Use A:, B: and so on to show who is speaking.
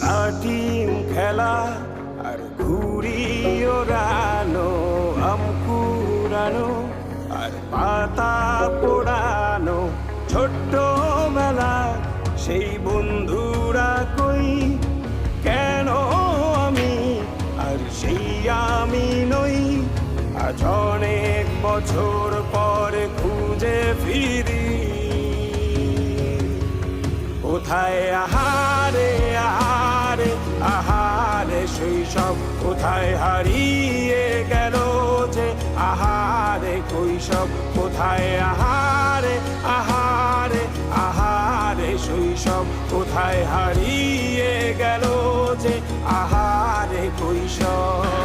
A: লাটিম খেলা আর ঘুড়ি ওড়ানো, আম কুড়ানো আর পাতা পোড়ানো, ছোট্ট মেলা সেই বন্ধুরা কই, কেন আমি আর সেই আমি নই। আজ অনেক বছর পরে খুঁজে ফিরি, কোথায় আহারে আহারে আহারে শৈশব, কোথায় হারিয়ে গেল যে আহারে কৈশব, কোথায় আহারে আহারে আহারে শৈশব, কোথায় হারিয়ে গেল যে আহারে কৈশব।